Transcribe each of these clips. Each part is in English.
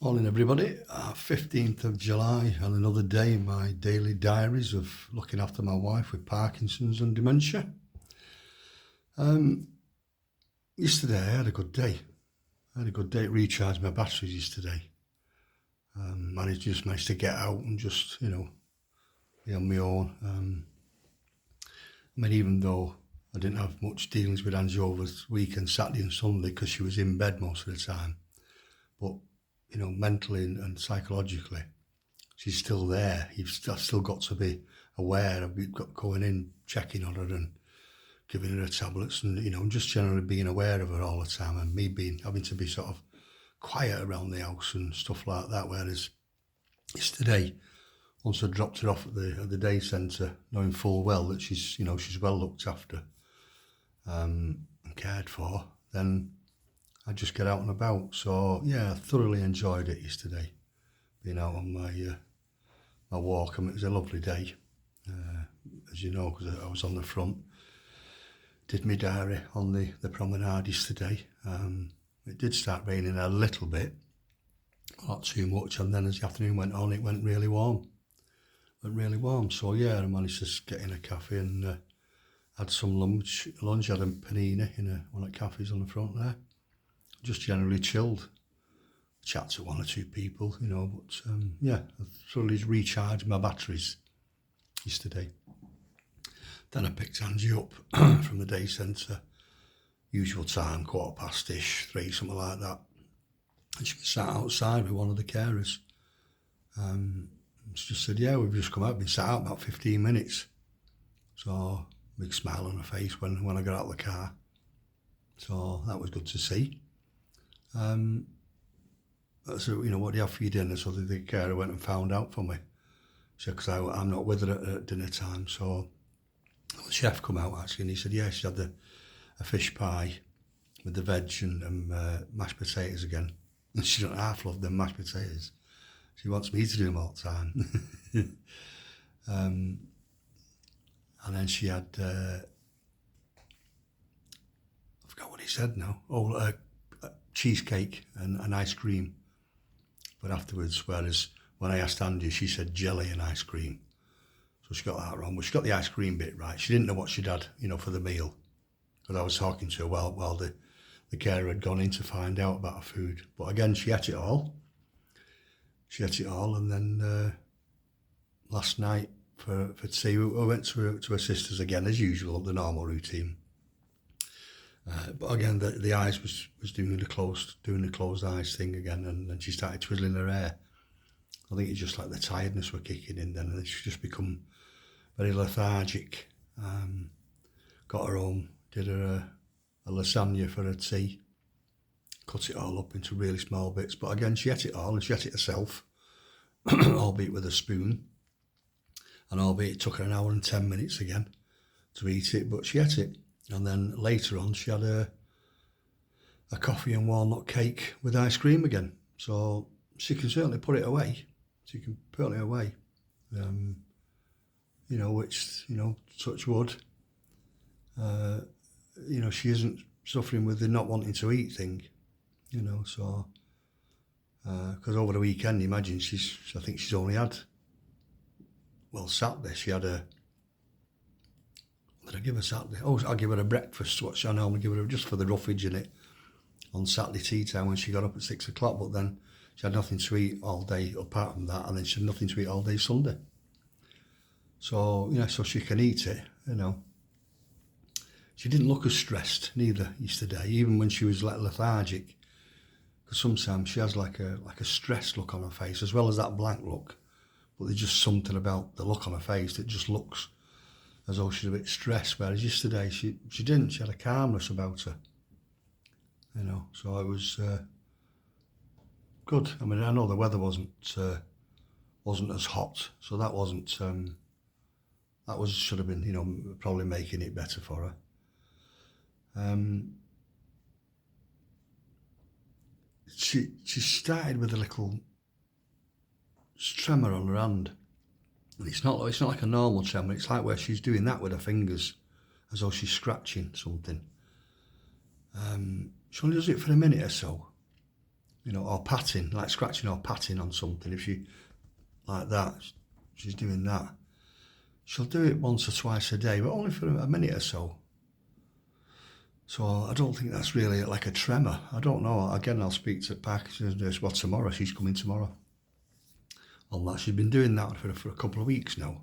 Morning, everybody. 15th of July, and another day in my daily diaries of looking after my wife with Parkinson's and dementia. Yesterday, I had a good day. Recharged my batteries yesterday. Managed to get out and just, be on my own. Even though I didn't have much dealings with Angie over the weekend, Saturday and Sunday, because she was in bed most of the time. But mentally and psychologically, she's still there. I've still got to be aware of going in, checking on her and giving her tablets and, just generally being aware of her all the time, and me having to be sort of quiet around the house and stuff like that. Whereas yesterday, once I dropped her off at the day centre, knowing full well that she's well looked after and cared for, then I just get out and about. So yeah, I thoroughly enjoyed it yesterday, being out on my walk. It was a lovely day, as you know, because I was on the front. Did my diary on the promenade yesterday. It did start raining a little bit, not too much, and then as the afternoon went on, it went really warm. So yeah, I managed to get in a cafe and had some lunch. I had a panini in one of the cafes on the front there. Just generally chilled, chat to one or two people, but I thoroughly recharged my batteries yesterday. Then I picked Angie up from the day centre, usual time, 3:15, something like that. And she was sat outside with one of the carers. She just said, yeah, we've just come out, been sat out about 15 minutes. So, big smile on her face when I got out of the car. So that was good to see. So, what do you have for your dinner? So the carer went and found out for me. So, because I'm not with her at dinner time. So the chef come out actually, and he said, yeah, she had a fish pie with the veg and mashed potatoes again. And she don't half love them mashed potatoes. She wants me to do them all the time. And then she had, I forgot what he said now. Cheesecake and ice cream. But afterwards, whereas when I asked Andy, she said jelly and ice cream. So she got that wrong, but she got the ice cream bit right. She didn't know what she'd had, for the meal. Because I was talking to her while the carer had gone in to find out about her food. But again, she ate it all. And then last night for tea, we went to her sister's again, as usual, the normal routine. But again, the eyes was doing the closed eyes thing again, and then she started twiddling her hair. I think it's just like the tiredness were kicking in then, and she's just become very lethargic. Got her home, did her a lasagna for her tea, cut it all up into really small bits. But again, she ate it all, and she ate it herself, albeit with a spoon, and albeit it took her an hour and 10 minutes again to eat it, but she ate it. And then later on, she had a coffee and walnut cake with ice cream again. So she can certainly put it away. Which, touch wood. She isn't suffering with the not wanting to eat thing, so. Because over the weekend, imagine I think she's only had, Saturday, she had what did I give her Saturday? I'll give her a breakfast, what I normally give her just for the roughage in it, on Saturday tea time when she got up at 6 o'clock, but then she had nothing to eat all day apart from that, and then she had nothing to eat all day Sunday. So, so she can eat it, She didn't look as stressed neither yesterday, even when she was lethargic, because sometimes she has like a stressed look on her face, as well as that blank look, but there's just something about the look on her face that just looks as though she's a bit stressed, whereas yesterday she didn't. She had a calmness about her, so it was good. I mean, I know the weather wasn't as hot, so that wasn't should have been probably making it better for her. She started with a little tremor on her hand. It's not like a normal tremor. It's like where she's doing that with her fingers, as though she's scratching something. She only does it for a minute or so, you know, or patting, like scratching or patting on something. If she, like that, she's doing that. She'll do it once or twice a day, but only for a minute or so. So I don't think that's really like a tremor. I don't know. Again, I'll speak to Parkinson's nurse. Well, tomorrow, she's coming tomorrow. On that, she's been doing that for a couple of weeks now.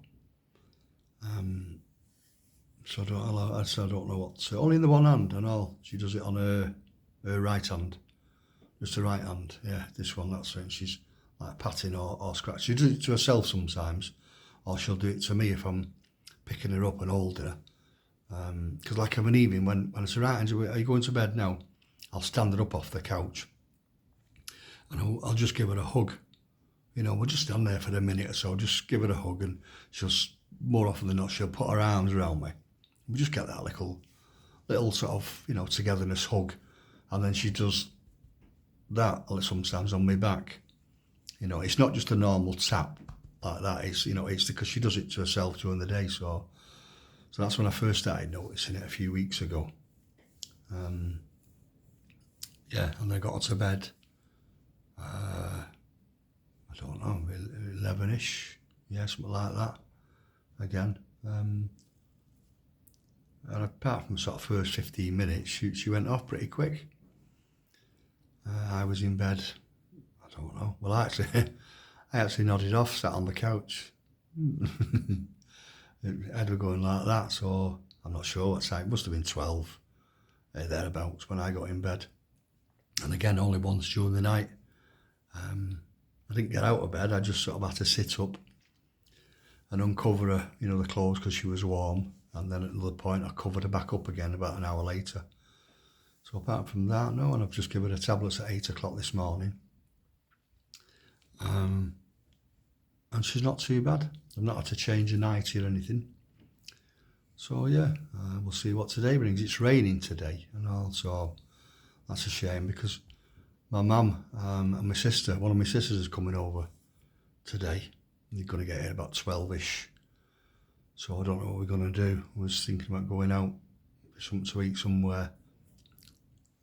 So I don't know what. Only in the one hand and all. She does it on her right hand, just the right hand. Yeah, this one. That's it. She's like patting or scratching. She does it to herself sometimes, or she'll do it to me if I'm picking her up and holding her. Because like of an evening when it's right hand, are you going to bed now? I'll stand her up off the couch and I'll just give her a hug. You know, we'll just stand there for a minute or so, just give her a hug, and she'll, more often than not, she'll put her arms around me. We just get that little sort of, you know, togetherness hug, and then she does that sometimes on my back. You know, it's not just a normal tap like that. It's, you know, it's because she does it to herself during the day. So that's when I first started noticing it a few weeks ago. Yeah, and I got her to bed. I don't know, 11ish, yeah, something like that. Again, and apart from sort of first 15 minutes, she went off pretty quick. I was in bed. I don't know. Well, I actually nodded off, sat on the couch. Head were going like that, so I'm not sure what time. It must have been 12, thereabouts, when I got in bed. And again, only once during the night. I didn't get out of bed. I just sort of had to sit up and uncover her, you know, the clothes because she was warm. And then at another point, I covered her back up again about an hour later. So apart from that, no, and I've just given her tablets at 8 o'clock this morning. And she's not too bad. I've not had to change a nightie or anything. So yeah, we'll see what today brings. It's raining today, and also that's a shame because my mum and my sister, one of my sisters is coming over today. They're going to get here about 12ish. So I don't know what we're going to do. I was thinking about going out for something to eat somewhere.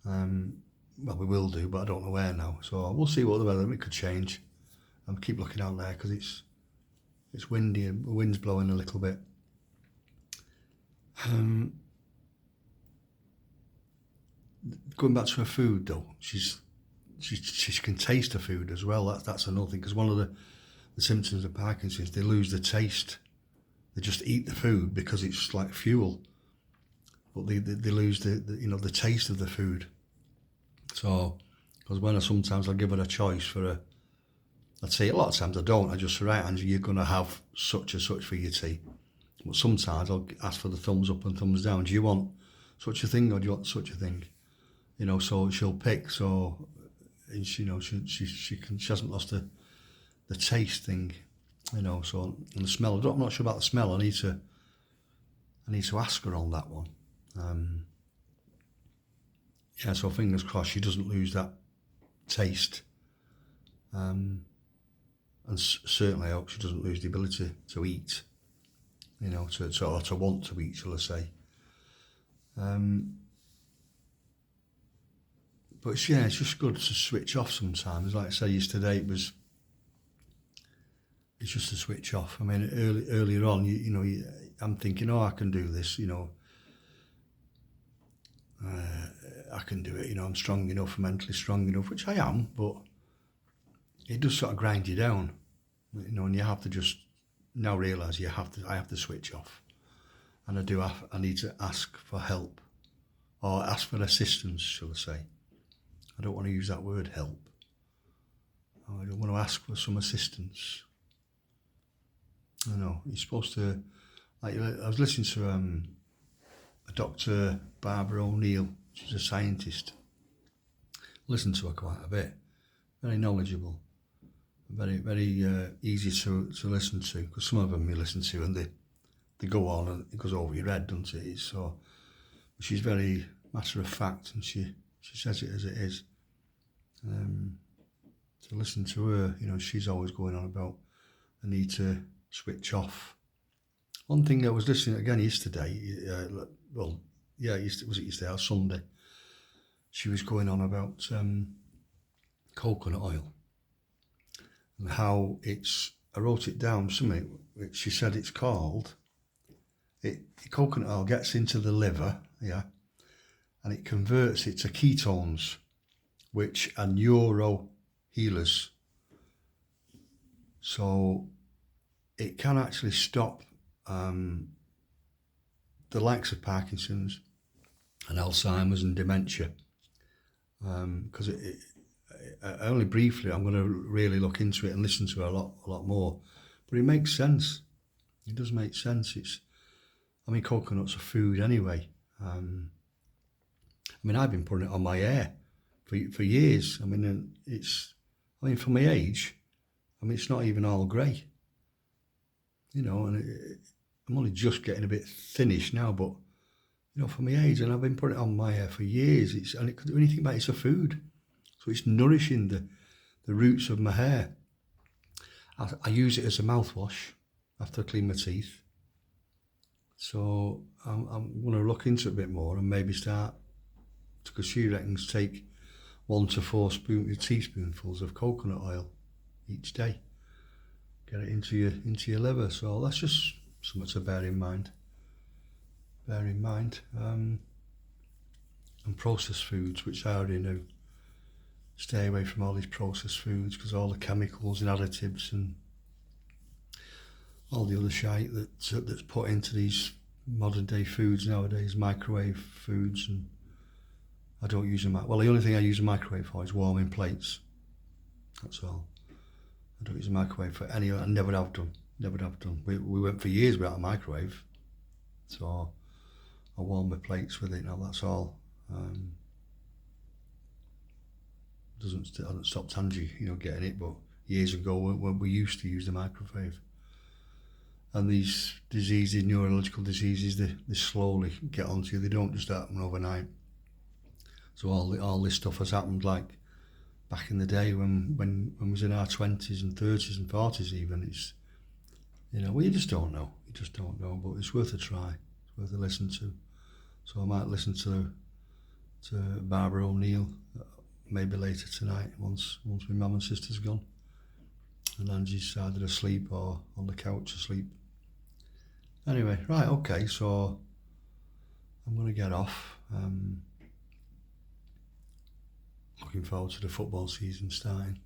Well, we will do, but I don't know where now. So we'll see what the weather, it could change. And keep looking out there because it's windy and the wind's blowing a little bit. Going back to her food though, she can taste her food as well. That's another thing, because one of the symptoms of Parkinson's, they lose the taste. They just eat the food because it's like fuel, but they lose the taste of the food. So, because sometimes I'll give her a choice for a, I'd say a lot of times I don't. I just say, right, Angie, you're going to have such and such for your tea. But sometimes I'll ask for the thumbs up and thumbs down. Do you want such a thing or do you want such a thing? You know, so she'll pick. So, and she, you know, she hasn't lost the taste thing. You know, so, and the smell. I'm not sure about the smell. I need to ask her on that one. Yeah, so fingers crossed she doesn't lose that taste. And certainly I hope she doesn't lose the ability to eat, you know, to want to eat, shall I say. But it's just good to switch off sometimes. Like I say, yesterday it's just to switch off. I mean, earlier on, I'm thinking, I can do this, you know. I can do it, you know, I'm strong enough, mentally strong enough, which I am, but it does sort of grind you down, you know, and you have to just now realise I have to switch off. And I need to ask for help, or ask for assistance, shall I say. I don't want to use that word help. I don't want to ask for some assistance. I know, you're supposed to, like, I was listening to a Dr. Barbara O'Neill. She's a scientist. Listen to her quite a bit. Very knowledgeable. Very, very easy to listen to, because some of them you listen to and they go on and it goes over your head, doesn't it? So she's very matter of fact, and she says it as it is. To listen to her, you know, she's always going on about the need to switch off. One thing I was listening again yesterday, was it yesterday or Sunday? She was going on about coconut oil, and how I wrote it down, something which she said it's called, coconut oil gets into the liver, yeah, and it converts it to ketones, which are neuro healers. So it can actually stop the likes of Parkinson's and Alzheimer's and dementia. Because only briefly, I'm going to really look into it and listen to it a lot more. But it makes sense. It does make sense. Coconuts are food anyway. I've been putting it on my hair for years. For my age, it's not even all grey. And I'm only just getting a bit thinnish now, but for my age, and I've been putting it on my hair for years. When you think about it, it's a food, so it's nourishing the roots of my hair. I use it as a mouthwash after I clean my teeth. So I'm going to look into it a bit more and maybe start, because she reckons, take 1 to 4 teaspoonfuls of coconut oil each day. Get it into your liver. So that's just something to bear in mind. And processed foods, which I already knew. Stay away from all these processed foods, because all the chemicals and additives and all the other shite that's put into these modern day foods nowadays, microwave foods. And I don't use them. Well, the only thing I use a microwave for is warming plates. That's all. I don't use a microwave for any. I never have done. We went for years without a microwave, so I warm my plates with it now. That's all. Hasn't stopped Angie, getting it. But years ago, when we used to use the microwave, and these diseases, neurological diseases, they slowly get onto you. They don't just happen overnight. So all this stuff has happened like back in the day when we was in our 20s and 30s and 40s even. It's, you just don't know. But it's worth a try. It's worth a listen to. So I might listen to Barbara O'Neill maybe later tonight once my mum and sister's gone and Angie's either asleep or on the couch asleep. Anyway, right, okay, so I'm going to get off. Looking forward to the football season starting.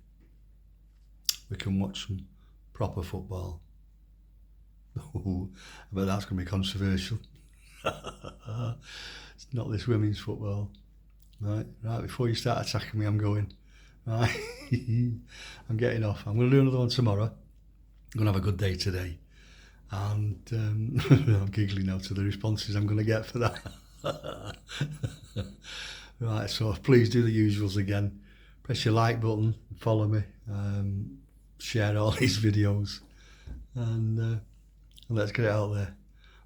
We can watch some proper football. But that's going to be controversial. It's not this women's football. Right, before you start attacking me, I'm going. Right, I'm getting off. I'm going to do another one tomorrow. I'm going to have a good day today. And I'm giggling now to the responses I'm going to get for that. Right, so please do the usuals again. Press your like button, follow me, share all these videos, and let's get it out there.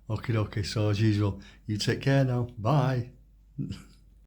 Okay, so as usual, you take care now. Bye.